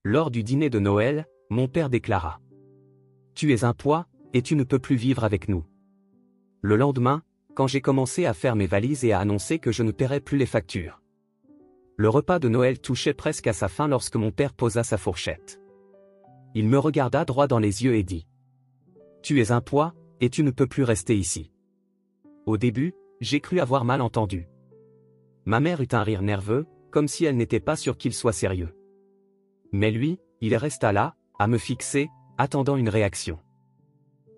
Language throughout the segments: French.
Lors du dîner de Noël, mon père déclara: « Tu es un poids, et tu ne peux plus vivre avec nous. » Le lendemain, quand j'ai commencé à faire mes valises et à annoncer que je ne paierais plus les factures. Le repas de Noël touchait presque à sa fin lorsque mon père posa sa fourchette. Il me regarda droit dans les yeux et dit: « Tu es un poids, et tu ne peux plus rester ici. » Au début, j'ai cru avoir mal entendu. Ma mère eut un rire nerveux, comme si elle n'était pas sûre qu'il soit sérieux. Mais lui, il resta là, à me fixer, attendant une réaction.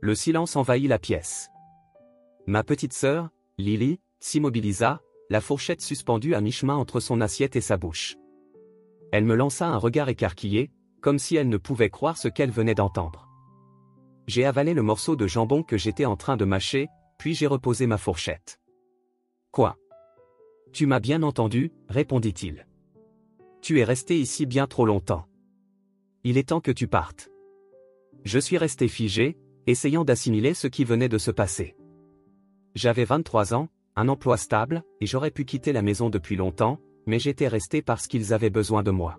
Le silence envahit la pièce. Ma petite sœur, Lily, s'immobilisa, la fourchette suspendue à mi-chemin entre son assiette et sa bouche. Elle me lança un regard écarquillé, comme si elle ne pouvait croire ce qu'elle venait d'entendre. J'ai avalé le morceau de jambon que j'étais en train de mâcher, puis j'ai reposé ma fourchette. « Quoi ? Tu m'as bien entendu, répondit-il. Tu es resté ici bien trop longtemps. Il est temps que tu partes. » Je suis resté figé, essayant d'assimiler ce qui venait de se passer. J'avais 23 ans, un emploi stable, et j'aurais pu quitter la maison depuis longtemps, mais j'étais resté parce qu'ils avaient besoin de moi.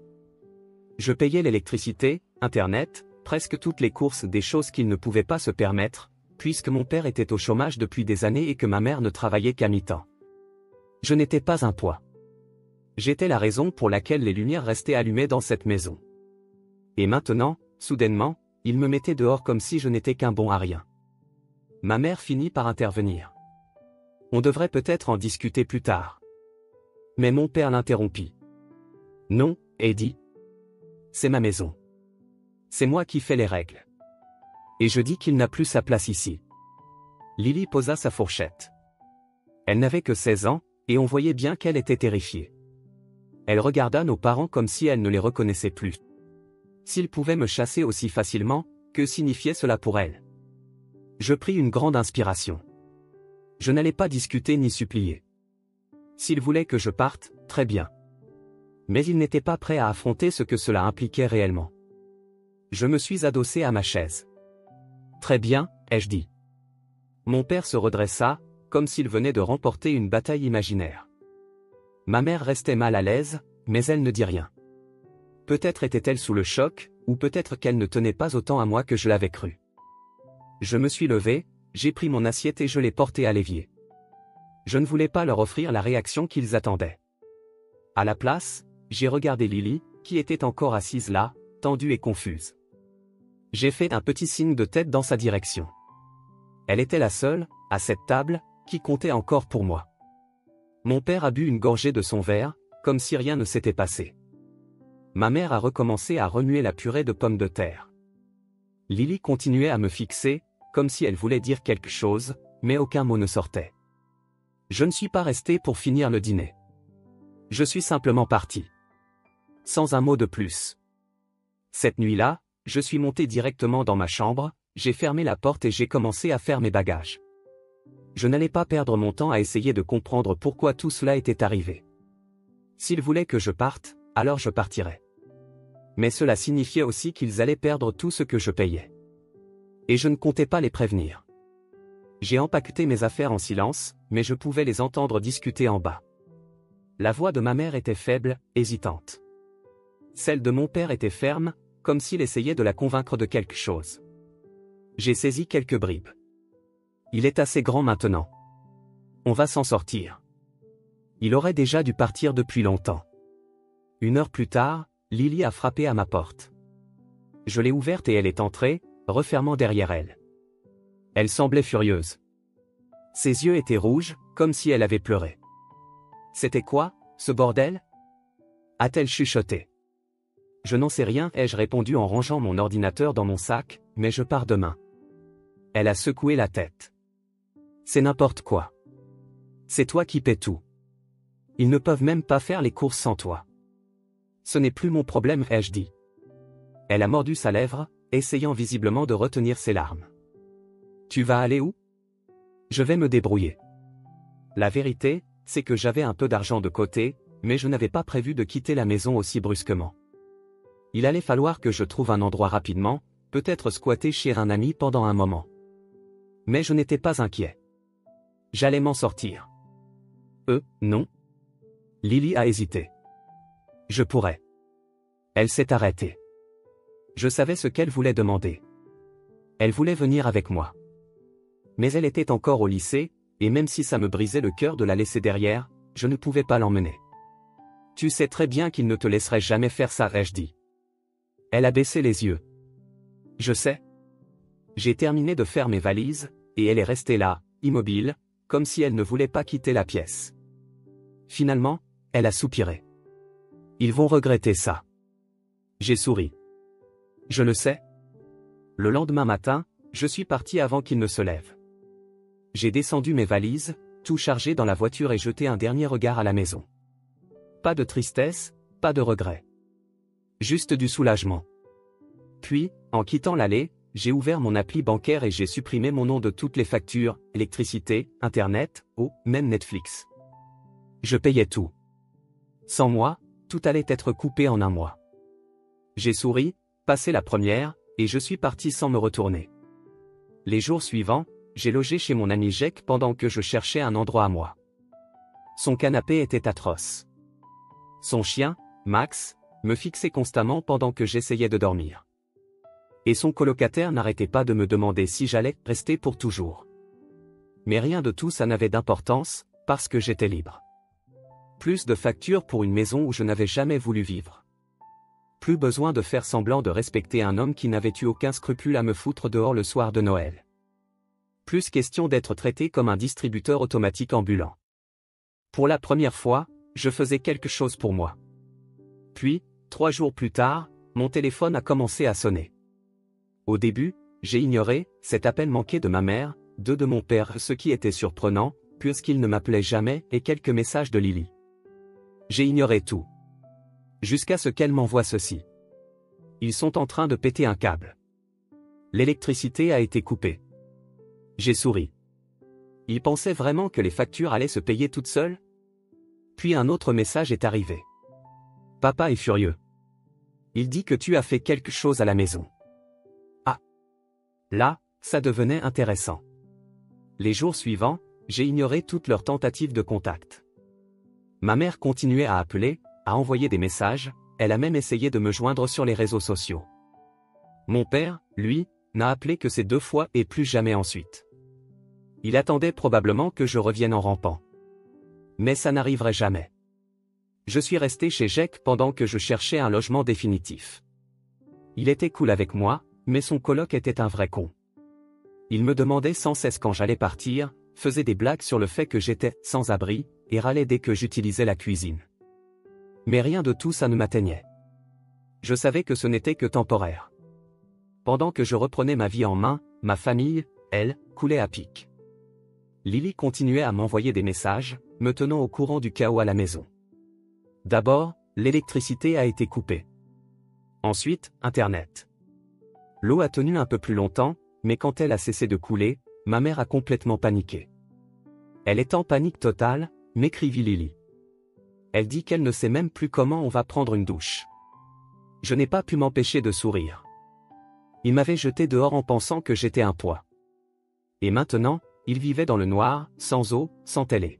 Je payais l'électricité, Internet, presque toutes les courses, des choses qu'ils ne pouvaient pas se permettre, puisque mon père était au chômage depuis des années et que ma mère ne travaillait qu'à mi-temps. Je n'étais pas un poids. J'étais la raison pour laquelle les lumières restaient allumées dans cette maison. Et maintenant, soudainement, ils me mettaient dehors comme si je n'étais qu'un bon à rien. Ma mère finit par intervenir. On devrait peut-être en discuter plus tard. Mais mon père l'interrompit. Non, Eddie. C'est ma maison. C'est moi qui fais les règles. Et je dis qu'il n'a plus sa place ici. Lily posa sa fourchette. Elle n'avait que 16 ans, et on voyait bien qu'elle était terrifiée. Elle regarda nos parents comme si elle ne les reconnaissait plus. S'ils pouvaient me chasser aussi facilement, que signifiait cela pour elle? Je pris une grande inspiration. Je n'allais pas discuter ni supplier. S'ils voulaient que je parte, très bien. Mais ils n'étaient pas prêts à affronter ce que cela impliquait réellement. Je me suis adossé à ma chaise. Très bien, ai-je dit. Mon père se redressa, comme s'il venait de remporter une bataille imaginaire. Ma mère restait mal à l'aise, mais elle ne dit rien. Peut-être était-elle sous le choc, ou peut-être qu'elle ne tenait pas autant à moi que je l'avais cru. Je me suis levé, j'ai pris mon assiette et je l'ai portée à l'évier. Je ne voulais pas leur offrir la réaction qu'ils attendaient. À la place, j'ai regardé Lily, qui était encore assise là, tendue et confuse. J'ai fait un petit signe de tête dans sa direction. Elle était la seule, à cette table, qui comptait encore pour moi. Mon père a bu une gorgée de son verre, comme si rien ne s'était passé. Ma mère a recommencé à remuer la purée de pommes de terre. Lily continuait à me fixer, comme si elle voulait dire quelque chose, mais aucun mot ne sortait. Je ne suis pas resté pour finir le dîner. Je suis simplement parti. Sans un mot de plus. Cette nuit-là, je suis monté directement dans ma chambre, j'ai fermé la porte et j'ai commencé à faire mes bagages. Je n'allais pas perdre mon temps à essayer de comprendre pourquoi tout cela était arrivé. S'ils voulaient que je parte, alors je partirais. Mais cela signifiait aussi qu'ils allaient perdre tout ce que je payais. Et je ne comptais pas les prévenir. J'ai empaqueté mes affaires en silence, mais je pouvais les entendre discuter en bas. La voix de ma mère était faible, hésitante. Celle de mon père était ferme, comme s'il essayait de la convaincre de quelque chose. J'ai saisi quelques bribes. Il est assez grand maintenant. On va s'en sortir. Il aurait déjà dû partir depuis longtemps. 1 heure plus tard, Lily a frappé à ma porte. Je l'ai ouverte et elle est entrée, refermant derrière elle. Elle semblait furieuse. Ses yeux étaient rouges, comme si elle avait pleuré. C'était quoi, ce bordel? A-t-elle chuchoté. Je n'en sais rien, ai-je répondu en rangeant mon ordinateur dans mon sac, mais je pars demain. Elle a secoué la tête. C'est n'importe quoi. C'est toi qui paies tout. Ils ne peuvent même pas faire les courses sans toi. Ce n'est plus mon problème, ai-je dit. Elle a mordu sa lèvre, essayant visiblement de retenir ses larmes. Tu vas aller où? Je vais me débrouiller. La vérité, c'est que j'avais un peu d'argent de côté, mais je n'avais pas prévu de quitter la maison aussi brusquement. Il allait falloir que je trouve un endroit rapidement, peut-être squatter chez un ami pendant un moment. Mais je n'étais pas inquiet. J'allais m'en sortir. Non. Lily a hésité. Je pourrais. Elle s'est arrêtée. Je savais ce qu'elle voulait demander. Elle voulait venir avec moi. Mais elle était encore au lycée, et même si ça me brisait le cœur de la laisser derrière, je ne pouvais pas l'emmener. Tu sais très bien qu'il ne te laisserait jamais faire ça, ai-je dit. Elle a baissé les yeux. Je sais. J'ai terminé de faire mes valises, et elle est restée là, immobile, comme si elle ne voulait pas quitter la pièce. Finalement, elle a soupiré. Ils vont regretter ça. J'ai souri. Je le sais. Le lendemain matin, je suis parti avant qu'il ne se lève. J'ai descendu mes valises, tout chargé dans la voiture et jeté un dernier regard à la maison. Pas de tristesse, pas de regret. Juste du soulagement. Puis, en quittant l'allée, j'ai ouvert mon appli bancaire et j'ai supprimé mon nom de toutes les factures, électricité, internet, eau, même Netflix. Je payais tout. Sans moi, tout allait être coupé en un mois. J'ai souri, passé la première, et je suis parti sans me retourner. Les jours suivants, j'ai logé chez mon ami Jake pendant que je cherchais un endroit à moi. Son canapé était atroce. Son chien, Max, me fixait constamment pendant que j'essayais de dormir. Et son colocataire n'arrêtait pas de me demander si j'allais rester pour toujours. Mais rien de tout ça n'avait d'importance, parce que j'étais libre. Plus de factures pour une maison où je n'avais jamais voulu vivre. Plus besoin de faire semblant de respecter un homme qui n'avait eu aucun scrupule à me foutre dehors le soir de Noël. Plus question d'être traité comme un distributeur automatique ambulant. Pour la première fois, je faisais quelque chose pour moi. Puis, 3 jours plus tard, mon téléphone a commencé à sonner. Au début, j'ai ignoré cet appel manqué de ma mère, de mon père, ce qui était surprenant, puisqu'il ne m'appelait jamais, et quelques messages de Lily. J'ai ignoré tout. Jusqu'à ce qu'elle m'envoie ceci. Ils sont en train de péter un câble. L'électricité a été coupée. J'ai souri. Ils pensaient vraiment que les factures allaient se payer toutes seules? Puis un autre message est arrivé. Papa est furieux. Il dit que tu as fait quelque chose à la maison. Ah. Là, ça devenait intéressant. Les jours suivants, j'ai ignoré toutes leurs tentatives de contact. Ma mère continuait à appeler, à envoyer des messages, elle a même essayé de me joindre sur les réseaux sociaux. Mon père, lui, n'a appelé que ces 2 fois et plus jamais ensuite. Il attendait probablement que je revienne en rampant. Mais ça n'arriverait jamais. Je suis resté chez Jake pendant que je cherchais un logement définitif. Il était cool avec moi, mais son coloc était un vrai con. Il me demandait sans cesse quand j'allais partir, faisait des blagues sur le fait que j'étais sans abri, et râlait dès que j'utilisais la cuisine. Mais rien de tout ça ne m'atteignait. Je savais que ce n'était que temporaire. Pendant que je reprenais ma vie en main, ma famille, elle, coulait à pic. Lily continuait à m'envoyer des messages, me tenant au courant du chaos à la maison. D'abord, l'électricité a été coupée. Ensuite, Internet. L'eau a tenu un peu plus longtemps, mais quand elle a cessé de couler, ma mère a complètement paniqué. Elle est en panique totale, m'écrivit Lily. Elle dit qu'elle ne sait même plus comment on va prendre une douche. Je n'ai pas pu m'empêcher de sourire. Il m'avait jeté dehors en pensant que j'étais un poids. Et maintenant, il vivait dans le noir, sans eau, sans télé.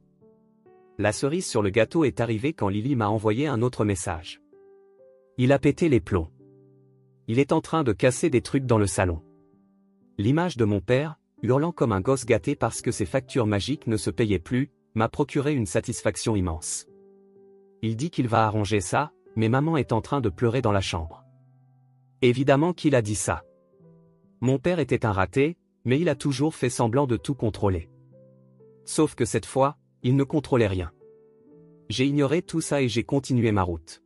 La cerise sur le gâteau est arrivée quand Lily m'a envoyé un autre message. Il a pété les plombs. Il est en train de casser des trucs dans le salon. L'image de mon père, hurlant comme un gosse gâté parce que ses factures magiques ne se payaient plus, m'a procuré une satisfaction immense. Il dit qu'il va arranger ça, mais maman est en train de pleurer dans la chambre. Évidemment qu'il a dit ça. Mon père était un raté, mais il a toujours fait semblant de tout contrôler. Sauf que cette fois, il ne contrôlait rien. J'ai ignoré tout ça et j'ai continué ma route.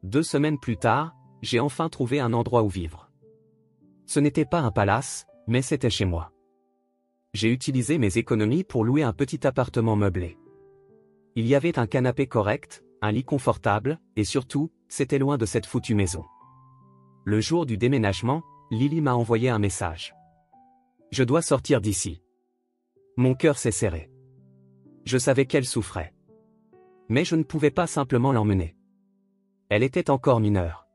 2 semaines plus tard, j'ai enfin trouvé un endroit où vivre. Ce n'était pas un palace, mais c'était chez moi. J'ai utilisé mes économies pour louer un petit appartement meublé. Il y avait un canapé correct, un lit confortable, et surtout, c'était loin de cette foutue maison. Le jour du déménagement, Lily m'a envoyé un message. Je dois sortir d'ici. Mon cœur s'est serré. Je savais qu'elle souffrait. Mais je ne pouvais pas simplement l'emmener. Elle était encore mineure.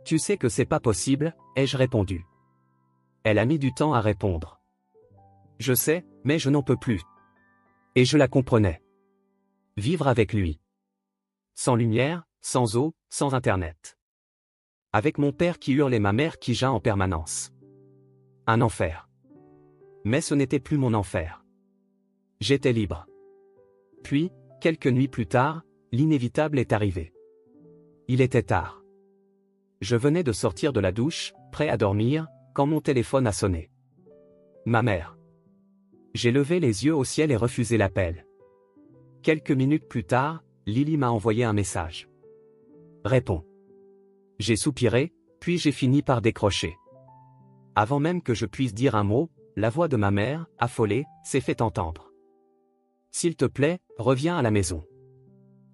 Tu sais que c'est pas possible, ai-je répondu. Elle a mis du temps à répondre. Je sais, mais je n'en peux plus. Et je la comprenais. Vivre avec lui. Sans lumière, sans eau, sans internet. Avec mon père qui hurle et ma mère qui geint en permanence. Un enfer. Mais ce n'était plus mon enfer. J'étais libre. Puis, quelques nuits plus tard, l'inévitable est arrivé. Il était tard. Je venais de sortir de la douche, prêt à dormir, quand mon téléphone a sonné. Ma mère. J'ai levé les yeux au ciel et refusé l'appel. Quelques minutes plus tard, Lily m'a envoyé un message. Réponds. J'ai soupiré, puis j'ai fini par décrocher. Avant même que je puisse dire un mot, la voix de ma mère, affolée, s'est fait entendre. S'il te plaît, reviens à la maison.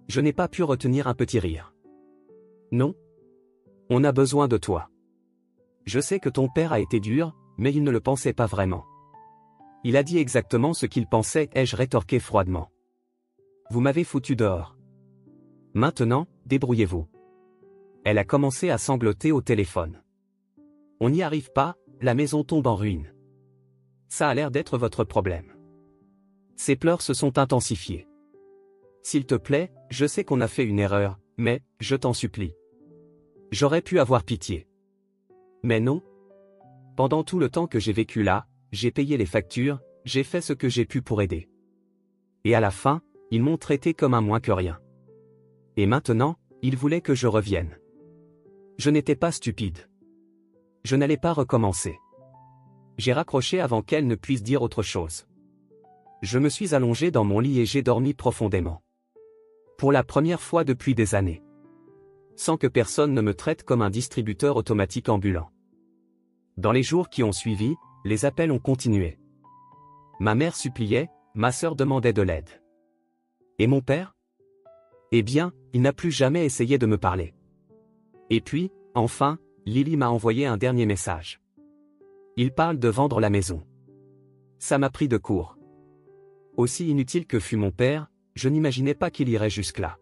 Je n'ai pas pu retenir un petit rire. Non. On a besoin de toi. Je sais que ton père a été dur, mais il ne le pensait pas vraiment. Il a dit exactement ce qu'il pensait, ai-je rétorqué froidement. Vous m'avez foutu dehors. Maintenant, débrouillez-vous. Elle a commencé à sangloter au téléphone. On n'y arrive pas, la maison tombe en ruine. Ça a l'air d'être votre problème. Ses pleurs se sont intensifiés. S'il te plaît, je sais qu'on a fait une erreur, mais, je t'en supplie. J'aurais pu avoir pitié. Mais non. Pendant tout le temps que j'ai vécu là, j'ai payé les factures, j'ai fait ce que j'ai pu pour aider. Et à la fin, ils m'ont traité comme un moins que rien. Et maintenant, ils voulaient que je revienne. Je n'étais pas stupide. Je n'allais pas recommencer. J'ai raccroché avant qu'elle ne puisse dire autre chose. Je me suis allongé dans mon lit et j'ai dormi profondément. Pour la première fois depuis des années. Sans que personne ne me traite comme un distributeur automatique ambulant. Dans les jours qui ont suivi, les appels ont continué. Ma mère suppliait, ma sœur demandait de l'aide. Et mon père? Eh bien, il n'a plus jamais essayé de me parler. Et puis, enfin, Lily m'a envoyé un dernier message. Il parle de vendre la maison. Ça m'a pris de court. Aussi inutile que fut mon père, je n'imaginais pas qu'il irait jusque-là.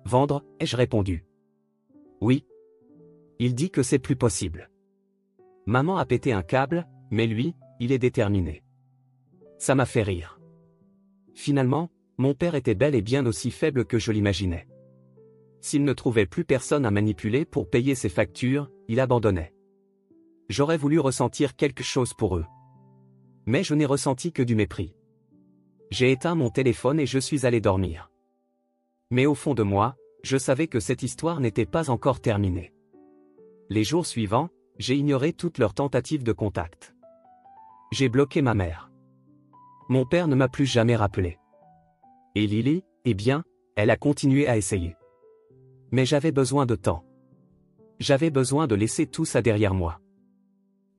Vendre, ai-je répondu. Oui. Il dit que c'est plus possible. Maman a pété un câble, mais lui, il est déterminé. Ça m'a fait rire. Finalement, mon père était bel et bien aussi faible que je l'imaginais. S'il ne trouvait plus personne à manipuler pour payer ses factures, il abandonnait. J'aurais voulu ressentir quelque chose pour eux. Mais je n'ai ressenti que du mépris. J'ai éteint mon téléphone et je suis allé dormir. Mais au fond de moi, je savais que cette histoire n'était pas encore terminée. Les jours suivants, j'ai ignoré toutes leurs tentatives de contact. J'ai bloqué ma mère. Mon père ne m'a plus jamais rappelé. Et Lily, eh bien, elle a continué à essayer. Mais j'avais besoin de temps. J'avais besoin de laisser tout ça derrière moi.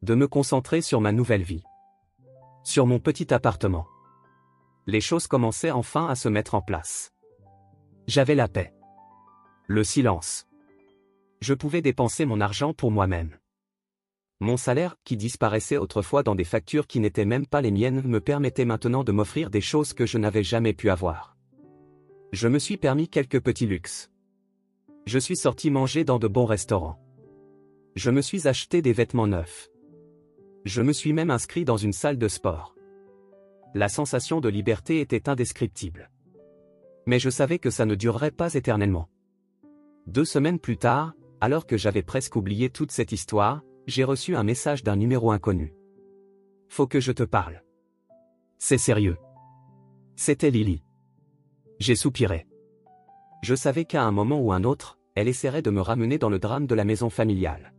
De me concentrer sur ma nouvelle vie. Sur mon petit appartement. Les choses commençaient enfin à se mettre en place. J'avais la paix. Le silence. Je pouvais dépenser mon argent pour moi-même. Mon salaire, qui disparaissait autrefois dans des factures qui n'étaient même pas les miennes, me permettait maintenant de m'offrir des choses que je n'avais jamais pu avoir. Je me suis permis quelques petits luxes. Je suis sorti manger dans de bons restaurants. Je me suis acheté des vêtements neufs. Je me suis même inscrit dans une salle de sport. La sensation de liberté était indescriptible. Mais je savais que ça ne durerait pas éternellement. 2 semaines plus tard, alors que j'avais presque oublié toute cette histoire, j'ai reçu un message d'un numéro inconnu. Faut que je te parle. C'est sérieux. C'était Lily. J'ai soupiré. Je savais qu'à un moment ou un autre, elle essaierait de me ramener dans le drame de la maison familiale.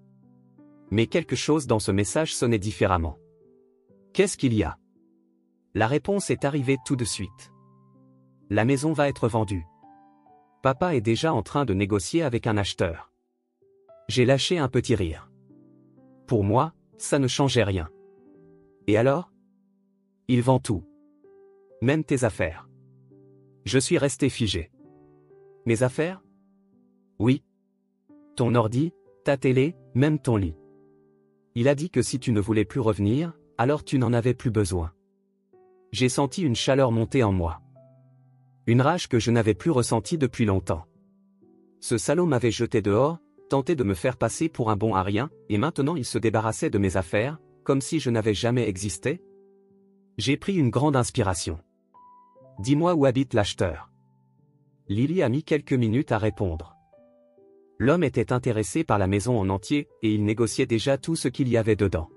Mais quelque chose dans ce message sonnait différemment. Qu'est-ce qu'il y a? La réponse est arrivée tout de suite. La maison va être vendue. Papa est déjà en train de négocier avec un acheteur. J'ai lâché un petit rire. Pour moi, ça ne changeait rien. Et alors? Il vend tout. Même tes affaires. Je suis resté figé. Mes affaires? Oui. Ton ordi, ta télé, même ton lit. Il a dit que si tu ne voulais plus revenir, alors tu n'en avais plus besoin. J'ai senti une chaleur monter en moi. Une rage que je n'avais plus ressentie depuis longtemps. Ce salaud m'avait jeté dehors, tenté de me faire passer pour un bon à rien, et maintenant il se débarrassait de mes affaires, comme si je n'avais jamais existé. J'ai pris une grande inspiration. Dis-moi où habite l'acheteur. Lily a mis quelques minutes à répondre. L'homme était intéressé par la maison en entier, et il négociait déjà tout ce qu'il y avait dedans.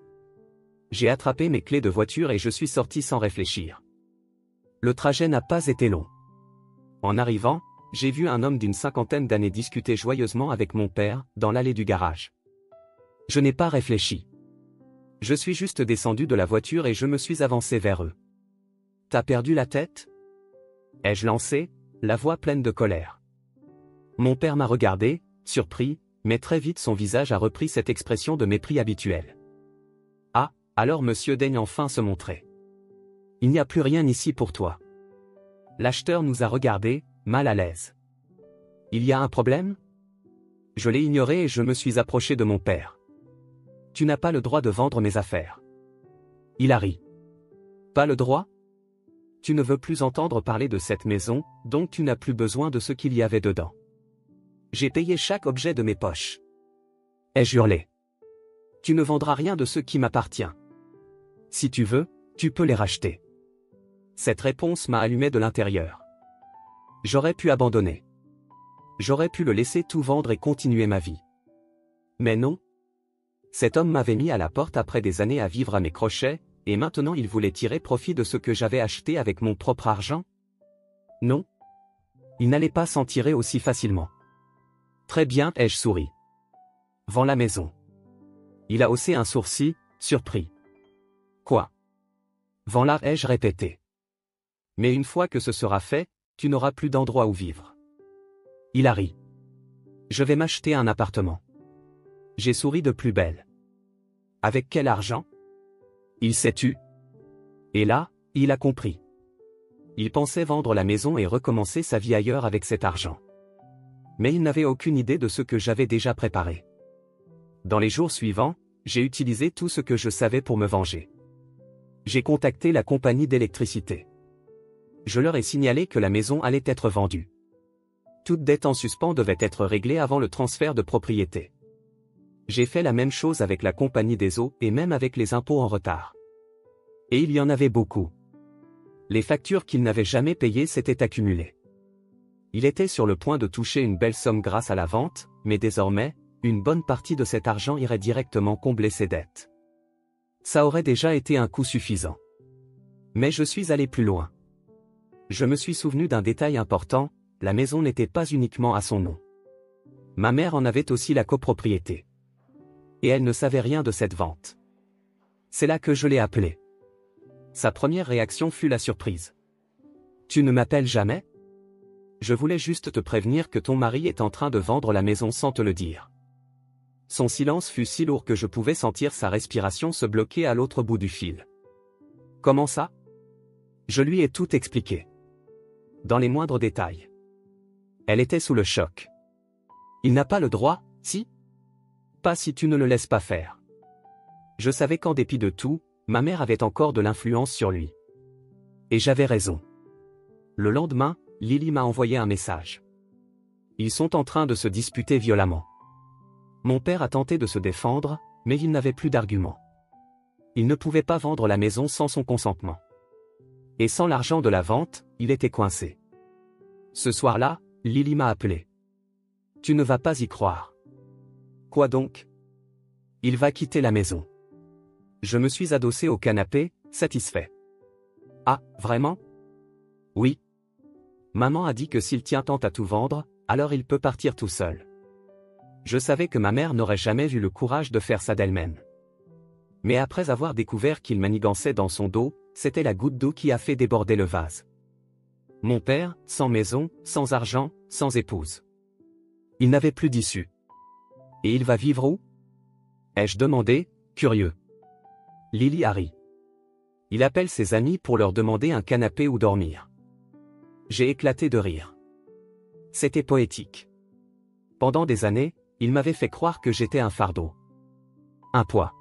J'ai attrapé mes clés de voiture et je suis sorti sans réfléchir. Le trajet n'a pas été long. En arrivant, j'ai vu un homme d'une cinquantaine d'années discuter joyeusement avec mon père, dans l'allée du garage. Je n'ai pas réfléchi. Je suis juste descendu de la voiture et je me suis avancé vers eux. « T'as perdu la tête ?» ai-je lancé, la voix pleine de colère. Mon père m'a regardé, surpris, mais très vite son visage a repris cette expression de mépris habituelle. « Ah, alors monsieur daigne enfin se montrer. Il n'y a plus rien ici pour toi. » L'acheteur nous a regardés, mal à l'aise. « Il y a un problème ?» Je l'ai ignoré et je me suis approché de mon père. « Tu n'as pas le droit de vendre mes affaires. » Il a ri. « Pas le droit ? Tu ne veux plus entendre parler de cette maison, donc tu n'as plus besoin de ce qu'il y avait dedans. J'ai payé chaque objet de mes poches. » ai-je hurlé. « Tu ne vendras rien de ce qui m'appartient. Si tu veux, tu peux les racheter. » Cette réponse m'a allumé de l'intérieur. J'aurais pu abandonner. J'aurais pu le laisser tout vendre et continuer ma vie. Mais non. Cet homme m'avait mis à la porte après des années à vivre à mes crochets, et maintenant il voulait tirer profit de ce que j'avais acheté avec mon propre argent? Non. Il n'allait pas s'en tirer aussi facilement. Très bien, ai-je souri. Vends la maison. Il a haussé un sourcil, surpris. Quoi? Vends-la, ai-je répété. Mais une fois que ce sera fait, tu n'auras plus d'endroit où vivre. Il a ri. Je vais m'acheter un appartement. J'ai souri de plus belle. Avec quel argent? Il s'est tu. Et là, il a compris. Il pensait vendre la maison et recommencer sa vie ailleurs avec cet argent. Mais il n'avait aucune idée de ce que j'avais déjà préparé. Dans les jours suivants, j'ai utilisé tout ce que je savais pour me venger. J'ai contacté la compagnie d'électricité. Je leur ai signalé que la maison allait être vendue. Toute dette en suspens devait être réglée avant le transfert de propriété. J'ai fait la même chose avec la compagnie des eaux et même avec les impôts en retard. Et il y en avait beaucoup. Les factures qu'il n'avait jamais payées s'étaient accumulées. Il était sur le point de toucher une belle somme grâce à la vente, mais désormais, une bonne partie de cet argent irait directement combler ses dettes. Ça aurait déjà été un coût suffisant. Mais je suis allé plus loin. Je me suis souvenu d'un détail important, la maison n'était pas uniquement à son nom. Ma mère en avait aussi la copropriété. Et elle ne savait rien de cette vente. C'est là que je l'ai appelée. Sa première réaction fut la surprise. « Tu ne m'appelles jamais ? Je voulais juste te prévenir que ton mari est en train de vendre la maison sans te le dire. » Son silence fut si lourd que je pouvais sentir sa respiration se bloquer à l'autre bout du fil. « Comment ça ? » Je lui ai tout expliqué. Dans les moindres détails. Elle était sous le choc. « Il n'a pas le droit, si ? Pas si tu ne le laisses pas faire. » Je savais qu'en dépit de tout, ma mère avait encore de l'influence sur lui. Et j'avais raison. Le lendemain, Lily m'a envoyé un message. Ils sont en train de se disputer violemment. Mon père a tenté de se défendre, mais il n'avait plus d'arguments. Il ne pouvait pas vendre la maison sans son consentement. Et sans l'argent de la vente, il était coincé. Ce soir-là, Lily m'a appelé. « Tu ne vas pas y croire. » « Quoi donc ? » « Il va quitter la maison. » Je me suis adossé au canapé, satisfait. « Ah, vraiment ? » « Oui. Maman a dit que s'il tient tant à tout vendre, alors il peut partir tout seul. » Je savais que ma mère n'aurait jamais eu le courage de faire ça d'elle-même. Mais après avoir découvert qu'il manigançait dans son dos, c'était la goutte d'eau qui a fait déborder le vase. Mon père, sans maison, sans argent, sans épouse. Il n'avait plus d'issue. Et il va vivre où ? Ai-je demandé, curieux. Lily a ri. Il appelle ses amis pour leur demander un canapé où dormir. J'ai éclaté de rire. C'était poétique. Pendant des années, il m'avait fait croire que j'étais un fardeau. Un poids.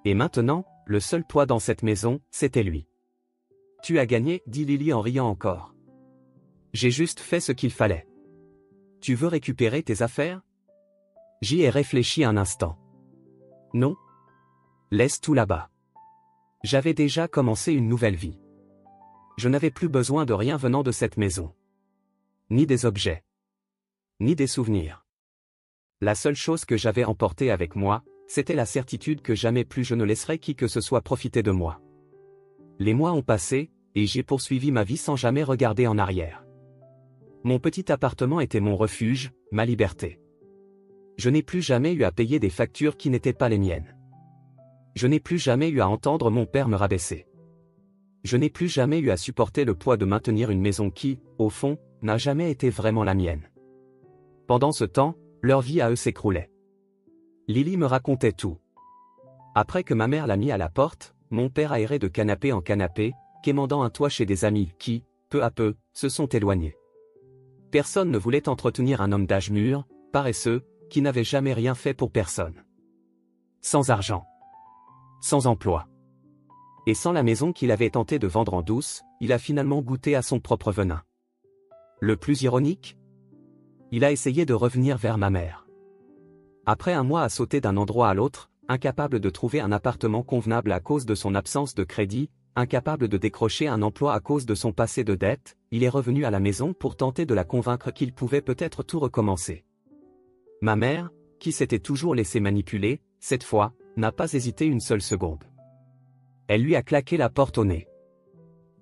Et maintenant, le seul poids dans cette maison, c'était lui. « Tu as gagné, dit Lily en riant encore. J'ai juste fait ce qu'il fallait. Tu veux récupérer tes affaires ? J'y ai réfléchi un instant. Non. Laisse tout là-bas. J'avais déjà commencé une nouvelle vie. Je n'avais plus besoin de rien venant de cette maison. Ni des objets. Ni des souvenirs. La seule chose que j'avais emportée avec moi, c'était la certitude que jamais plus je ne laisserai qui que ce soit profiter de moi. Les mois ont passé, et j'ai poursuivi ma vie sans jamais regarder en arrière. Mon petit appartement était mon refuge, ma liberté. Je n'ai plus jamais eu à payer des factures qui n'étaient pas les miennes. Je n'ai plus jamais eu à entendre mon père me rabaisser. Je n'ai plus jamais eu à supporter le poids de maintenir une maison qui, au fond, n'a jamais été vraiment la mienne. Pendant ce temps, leur vie à eux s'écroulait. Lily me racontait tout. Après que ma mère l'a mis à la porte, mon père errait de canapé en canapé, quémandant un toit chez des amis qui, peu à peu, se sont éloignés. Personne ne voulait entretenir un homme d'âge mûr, paresseux, qui n'avait jamais rien fait pour personne. Sans argent. Sans emploi. Et sans la maison qu'il avait tenté de vendre en douce, il a finalement goûté à son propre venin. Le plus ironique ? Il a essayé de revenir vers ma mère. Après un mois à sauter d'un endroit à l'autre, incapable de trouver un appartement convenable à cause de son absence de crédit, incapable de décrocher un emploi à cause de son passé de dette, il est revenu à la maison pour tenter de la convaincre qu'il pouvait peut-être tout recommencer. Ma mère, qui s'était toujours laissée manipuler, cette fois, n'a pas hésité une seule seconde. Elle lui a claqué la porte au nez.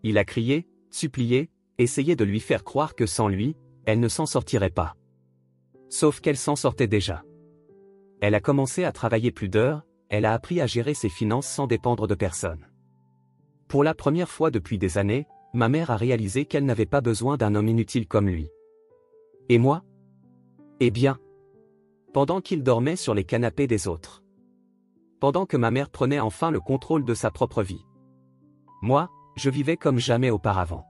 Il a crié, supplié, essayé de lui faire croire que sans lui, elle ne s'en sortirait pas. Sauf qu'elle s'en sortait déjà. Elle a commencé à travailler plus d'heures, elle a appris à gérer ses finances sans dépendre de personne. Pour la première fois depuis des années, ma mère a réalisé qu'elle n'avait pas besoin d'un homme inutile comme lui. Et moi ? Eh bien, pendant qu'il dormait sur les canapés des autres. Pendant que ma mère prenait enfin le contrôle de sa propre vie. Moi, je vivais comme jamais auparavant.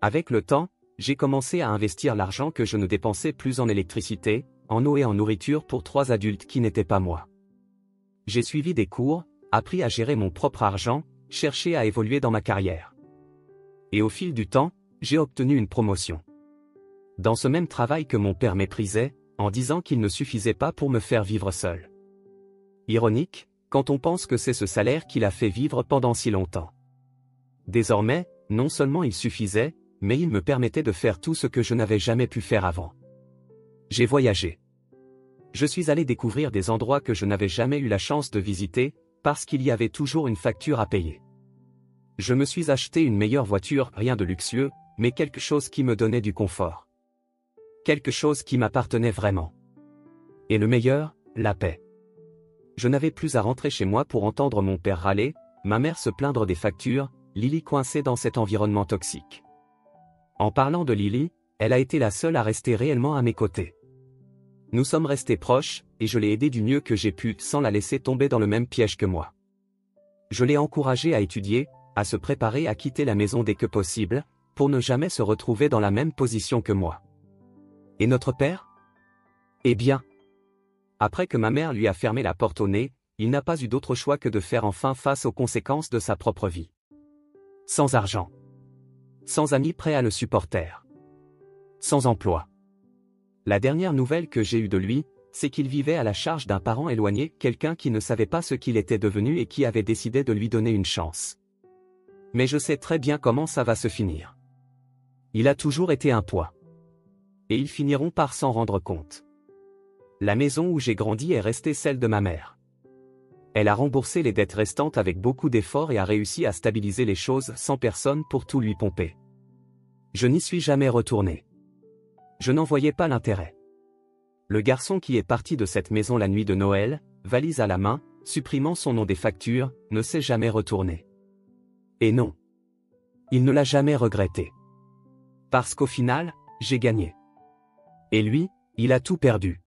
Avec le temps, j'ai commencé à investir l'argent que je ne dépensais plus en électricité, en eau et en nourriture pour 3 adultes qui n'étaient pas moi. J'ai suivi des cours, appris à gérer mon propre argent, cherché à évoluer dans ma carrière. Et au fil du temps, j'ai obtenu une promotion. Dans ce même travail que mon père méprisait, en disant qu'il ne suffisait pas pour me faire vivre seul. Ironique, quand on pense que c'est ce salaire qui l'a fait vivre pendant si longtemps. Désormais, non seulement il suffisait, mais il me permettait de faire tout ce que je n'avais jamais pu faire avant. J'ai voyagé. Je suis allé découvrir des endroits que je n'avais jamais eu la chance de visiter, parce qu'il y avait toujours une facture à payer. Je me suis acheté une meilleure voiture, rien de luxueux, mais quelque chose qui me donnait du confort. Quelque chose qui m'appartenait vraiment. Et le meilleur, la paix. Je n'avais plus à rentrer chez moi pour entendre mon père râler, ma mère se plaindre des factures, Lily coincée dans cet environnement toxique. En parlant de Lily, elle a été la seule à rester réellement à mes côtés. Nous sommes restés proches, et je l'ai aidée du mieux que j'ai pu sans la laisser tomber dans le même piège que moi. Je l'ai encouragée à étudier, à se préparer à quitter la maison dès que possible, pour ne jamais se retrouver dans la même position que moi. Et notre père ? Eh bien, après que ma mère lui a fermé la porte au nez, il n'a pas eu d'autre choix que de faire enfin face aux conséquences de sa propre vie. Sans argent. Sans amis prêts à le supporter. Sans emploi. La dernière nouvelle que j'ai eue de lui, c'est qu'il vivait à la charge d'un parent éloigné, quelqu'un qui ne savait pas ce qu'il était devenu et qui avait décidé de lui donner une chance. Mais je sais très bien comment ça va se finir. Il a toujours été un poids. Et ils finiront par s'en rendre compte. La maison où j'ai grandi est restée celle de ma mère. Elle a remboursé les dettes restantes avec beaucoup d'efforts et a réussi à stabiliser les choses sans personne pour tout lui pomper. Je n'y suis jamais retourné. Je n'en voyais pas l'intérêt. Le garçon qui est parti de cette maison la nuit de Noël, valise à la main, supprimant son nom des factures, ne s'est jamais retourné. Et non. Il ne l'a jamais regretté. Parce qu'au final, j'ai gagné. Et lui, il a tout perdu.